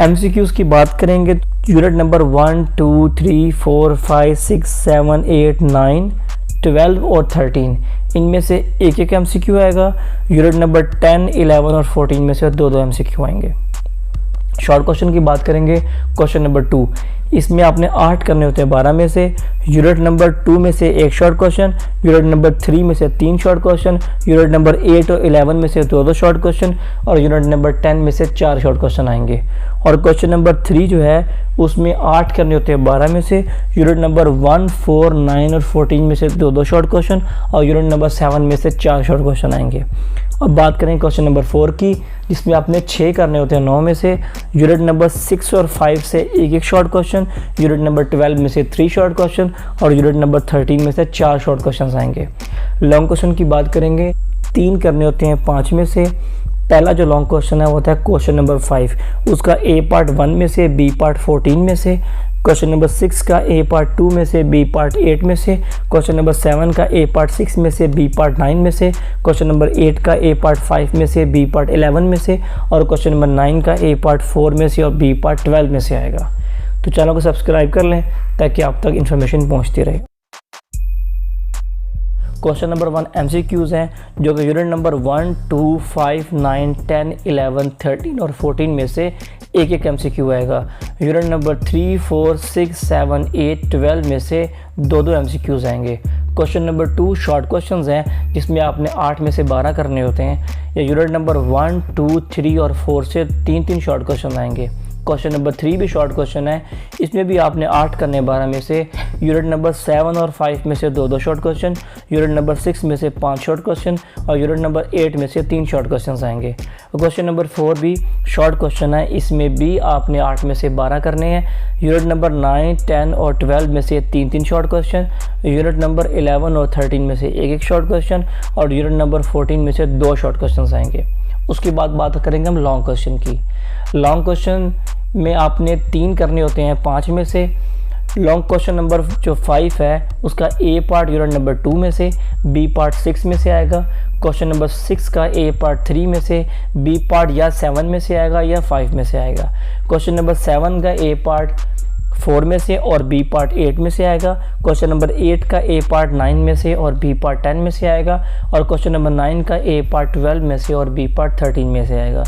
MCQs की बात करेंगे यूनिट नंबर 1, 2, 3, 4, 5, 6, 7, 8, 9, 12 और 13 इनमें से एक एक एमसीक्यू आएगा। यूनिट नंबर 10, 11 और 14 में से दो दो एमसीक्यू आएंगे। शॉर्ट क्वेश्चन की बात करेंगे क्वेश्चन नंबर 2, इसमें आपने 8 करने होते हैं 12 में से। यूनिट नंबर 2 में से एक शॉर्ट क्वेश्चन, यूनिट नंबर 3 में से 3 शॉर्ट क्वेश्चन, यूनिट नंबर 8 और 11 में से दो शॉर्ट क्वेश्चन और यूनिट नंबर 10 में से 4 शॉर्ट क्वेश्चन आएंगे। और क्वेश्चन नंबर 3 जो है उसमें 8 करने होते हैं 12 में से। यूनिट नंबर 1, 4, 9 और 14 में से दो शॉर्ट क्वेश्चन और यूनिट नंबर 7 में से 4 शॉर्ट क्वेश्चन आएंगे। अब बात करें क्वेश्चन नंबर 4 की, जिसमें आपने 6 करने होते हैं 9 में से। यूनिट नंबर 6 और 5 से एक एक शॉर्ट क्वेश्चन, यूनिट नंबर 12 में से 3 शॉर्ट क्वेश्चन और यूनिट नंबर 13 में से 4 शॉर्ट क्वेश्चन आएंगे। लॉन्ग क्वेश्चन की बात करेंगे, 3 करने होते हैं 5 में से। पहला जो लॉन्ग क्वेश्चन है वो होता है क्वेश्चन नंबर 5, उसका ए पार्ट 1 में से, बी पार्ट 14 में से। क्वेश्चन नंबर 6 का ए पार्ट 2 में से, बी पार्ट 8 में से। क्वेश्चन नंबर 7 का ए पार्ट 6 में से, बी पार्ट 9 में से। क्वेश्चन नंबर 8 का ए पार्ट 5 में से, बी पार्ट 11 में से। और क्वेश्चन नंबर 9 का ए पार्ट 4 में से और बी पार्ट 12 में से आएगा। तो चैनल को सब्सक्राइब कर लें ताकि आप तक इन्फॉर्मेशन पहुँचती रहे। क्वेश्चन नंबर 1 एमसीक्यूज़ हैं जो कि यूनिट नंबर 1, 2, 5, 9, 10, 11, 13 और 14 में से एक एक एमसीक्यू आएगा। यूनिट नंबर 3, 4, 6, 7, 8, 12 में से दो एमसीक्यूज़ आएंगे। क्वेश्चन नंबर 2 शॉर्ट क्वेश्चंस हैं जिसमें आपने 8 में से 12 करने होते हैं। या यूनिट नंबर 1, 2, 3 और 4 से 3 शॉर्ट क्वेश्चन आएंगे। क्वेश्चन नंबर 3 भी शॉर्ट क्वेश्चन है, इसमें भी आपने 8 करने 12 में से। यूनिट नंबर 7 और 5 में से दो शॉर्ट क्वेश्चन, यूनिट नंबर 6 में से 5 शॉर्ट क्वेश्चन और यूनिट नंबर 8 में से 3 शॉर्ट क्वेश्चन आएंगे। क्वेश्चन नंबर 4 भी शॉर्ट क्वेश्चन है, इसमें भी आपने 8 में से 12 करने हैं। यूनिट नंबर 9, 10 और 12 में से 3 शॉर्ट क्वेश्चन, यूनिट नंबर 11 और 13 में से एक शॉर्ट क्वेश्चन और यूनिट नंबर 14 में से 2 शॉर्ट क्वेश्चन आएंगे। उसके बाद बात करेंगे हम लॉन्ग क्वेश्चन की। लॉन्ग क्वेश्चन में आपने 3 करने होते हैं 5 में से। लॉन्ग क्वेश्चन नंबर जो 5 है उसका ए पार्ट यूनिट नंबर 2 में से, बी पार्ट 6 में से आएगा। क्वेश्चन नंबर 6 का ए पार्ट 3 में से, बी पार्ट या 7 में से आएगा या 5 में से आएगा। क्वेश्चन नंबर 7 का ए पार्ट 4 में से और बी पार्ट 8 में से आएगा। क्वेश्चन नंबर 8 का ए पार्ट 9 में से और बी पार्ट 10 में से आएगा। और क्वेश्चन नंबर 9 का ए पार्ट 12 में से और बी पार्ट 13 में से आएगा।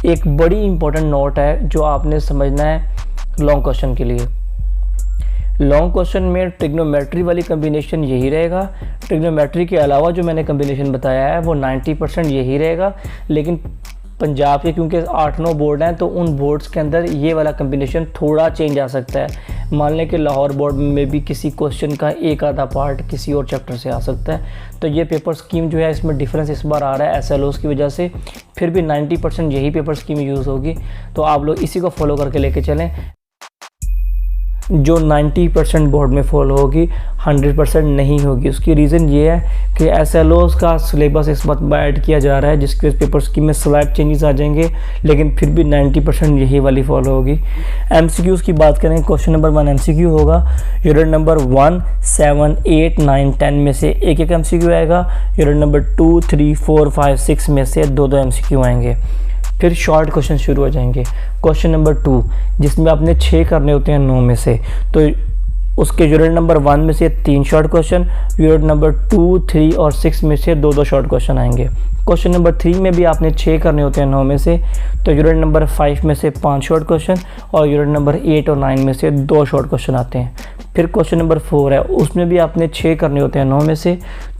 एक बड़ी इंपॉर्टेंट नोट है जो आपने समझना है लॉन्ग क्वेश्चन के लिए। लॉन्ग क्वेश्चन में ट्रिग्नोमेट्री वाली कम्बिनेशन यही रहेगा। ट्रिग्नोमेट्री के अलावा जो मैंने कम्बिनेशन बताया है वो 90% यही रहेगा। लेकिन पंजाब के क्योंकि 8-9 बोर्ड हैं तो उन बोर्ड्स के अंदर ये वाला कम्बिनेशन थोड़ा चेंज आ सकता है। मान लें कि लाहौर बोर्ड में भी किसी क्वेश्चन का एक आधा पार्ट किसी और चैप्टर से आ सकता है। तो ये पेपर स्कीम जो है इसमें डिफरेंस इस बार आ रहा है SLOs की वजह से। फिर भी 90% यही पेपर स्कीम यूज़ होगी, तो आप लोग इसी को फॉलो करके लेके चलें। जो 90% बोर्ड में फॉलो होगी 100% नहीं होगी। उसकी रीज़न ये है कि SLOs का सिलेबस इस वक्त ऐड किया जा रहा है, जिसके पेपर स्कीम में स्लाइड चेंजेस आ जाएंगे, लेकिन फिर भी 90% यही वाली फॉलो होगी। MCQs की बात करें, क्वेश्चन नंबर 1 MCQ होगा। यूनिट नंबर 1, 7, 8, 9, 10 में से एक MCQ आएगा। यूनिट नंबर 2, 3, 4, 5, 6 में से दो MCQ आएंगे। फिर शॉर्ट क्वेश्चन शुरू हो जाएंगे। क्वेश्चन नंबर 2 जिसमें आपने 6 करने होते हैं 9 में से, तो उसके यूनिट नंबर 1 में से 3 शॉर्ट क्वेश्चन, यूनिट नंबर 2, 3 और 6 में से दो शॉर्ट क्वेश्चन आएंगे। क्वेश्चन नंबर 3 में भी आपने 6 करने होते हैं 9 में से, तो यूनिट नंबर 5 में से 5 शॉर्ट क्वेश्चन और यूनिट नंबर 8 और 9 में से 2 शॉर्ट क्वेश्चन आते हैं। फिर क्वेश्चन नंबर 4 है, उसमें भी आपने 6 करने होते हैं 9 में से,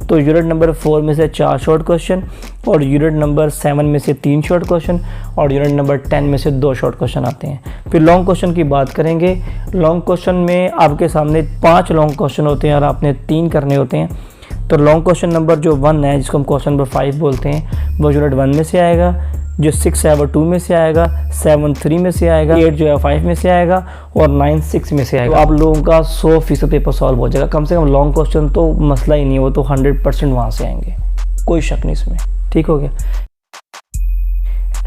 तो यूनिट नंबर 4 में से 4 शॉर्ट क्वेश्चन और यूनिट नंबर 7 में से 3 शॉर्ट क्वेश्चन और यूनिट नंबर 10 में से 2 शॉर्ट क्वेश्चन आते हैं। फिर लॉन्ग क्वेश्चन की बात करेंगे। लॉन्ग क्वेश्चन में आपके सामने 5 लॉन्ग क्वेश्चन होते हैं और आपने 3 करने होते हैं। तो लॉन्ग क्वेश्चन नंबर जो 1 है, जिसको हम क्वेश्चन नंबर 5 बोलते हैं, वो यूनिट 1 में से आएगा। जो 6 है वो 2 में से आएगा, 7 3 में से आएगा, 8 जो है 5 में से आएगा और 9 6 में से आएगा। तो आप लोगों का 100% पेपर सॉल्व हो जाएगा। कम से कम लॉन्ग क्वेश्चन तो मसला ही नहीं है, वो तो 100% वहाँ से आएंगे, कोई शक नहीं इसमें। ठीक हो गया।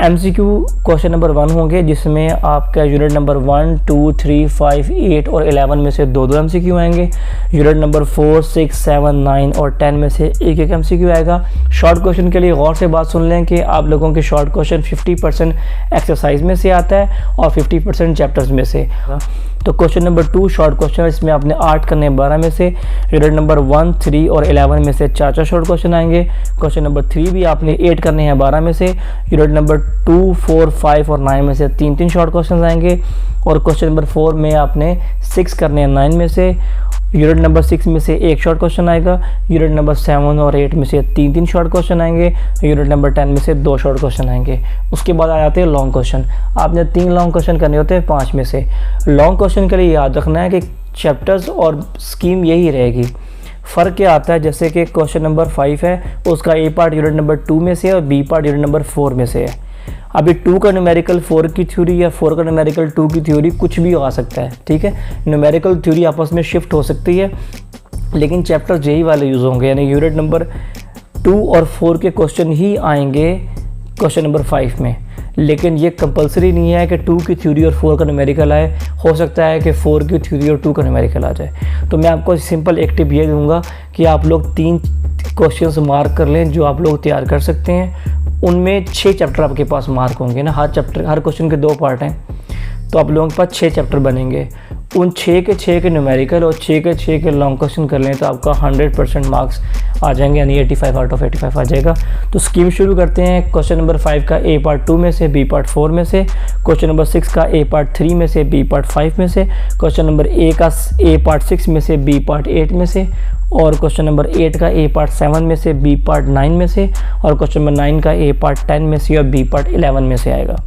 MCQ क्वेश्चन नंबर 1 होंगे, जिसमें आपका यूनिट नंबर 1, 2, 3, 5, 8 और 11 में से 2-2 MCQ आएंगे। यूनिट नंबर 4, 6, 7, 9 और 10 में से 1-1 MCQ आएगा। शॉर्ट क्वेश्चन के लिए गौर से बात सुन लें कि आप लोगों के शॉर्ट क्वेश्चन 50% एक्सरसाइज में से आता है और 50% चैप्टर्स में से। तो क्वेश्चन नंबर 2 शॉर्ट क्वेश्चन, इसमें आपने 8 करने हैं 12 में से। यूनिट नंबर 1, 3 और 11 में से 4-4 शॉर्ट क्वेश्चन आएंगे। क्वेश्चन नंबर 3 भी आपने 8 करने हैं 12 में से। यूनिट नंबर 2, 4, 5 और 9 में से 3-3 शॉर्ट क्वेश्चन आएंगे। और क्वेश्चन नंबर 4 में आपने 6 करने हैं 9 में से। यूनिट नंबर 6 में से 1 शॉर्ट क्वेश्चन आएगा। यूनिट नंबर 7 और 8 में से 3-3 शॉर्ट क्वेश्चन आएंगे। यूनिट नंबर 10 में से 2 शॉर्ट क्वेश्चन आएंगे। उसके बाद आ जाते हैं लॉन्ग क्वेश्चन। आपने 3 लॉन्ग क्वेश्चन करने होते हैं 5 में से। लॉन्ग क्वेश्चन के लिए याद रखना है कि चैप्टर्स और स्कीम यही रहेगी। फ़र्क क्या आता है, जैसे कि क्वेश्चन नंबर 5 है, उसका ए पार्ट यूनिट नंबर 2 में से है और बी पार्ट यूनिट नंबर 4 में से है। अभी 2 का न्यूमेरिकल 4 की थ्योरी या 4 का न्यूमेरिकल 2 की थ्योरी कुछ भी आ सकता है, ठीक है। न्यूमेरिकल थ्योरी आपस में शिफ्ट हो सकती है, लेकिन चैप्टर्स यही वाले यूज़ होंगे, यानी यूनिट नंबर 2 और 4 के क्वेश्चन ही आएंगे क्वेश्चन नंबर 5 में। लेकिन ये कंपलसरी नहीं है कि 2 की थ्योरी और 4 का न्यूमेरिकल आए, हो सकता है कि 4 की थ्योरी और 2 का न्यूमेरिकल आ जाए। तो मैं आपको सिंपल एक टिप ये दूंगा कि आप लोग 3 क्वेश्चंस मार्क कर लें जो आप लोग तैयार कर सकते हैं। उनमें 6 चैप्टर आपके पास मार्क होंगे ना, हर क्वेश्चन के 2 पार्ट हैं, तो आप लोगों के पास 6 चैप्टर बनेंगे। उन 6 के 6 के न्यूमेरिकल और 6 के 6 के लॉन्ग क्वेश्चन कर लें तो आपका 100% मार्क्स आ जाएंगे, यानी 85 आउट ऑफ 85 आ जाएगा। तो स्कीम शुरू करते हैं। क्वेश्चन नंबर 5 का ए पार्ट 2 में से, बी पार्ट 4 में से। क्वेश्चन नंबर 6 का ए पार्ट 3 में से, बी पार्ट 5 में से। क्वेश्चन नंबर ए का ए पार्ट 6 में से, बी पार्ट 8 में से। और क्वेश्चन नंबर 8 का ए पार्ट 7 में से, बी पार्ट 9 में से। और क्वेश्चन नंबर 9 का ए पार्ट 10 में से और बी पार्ट 11 में से आएगा।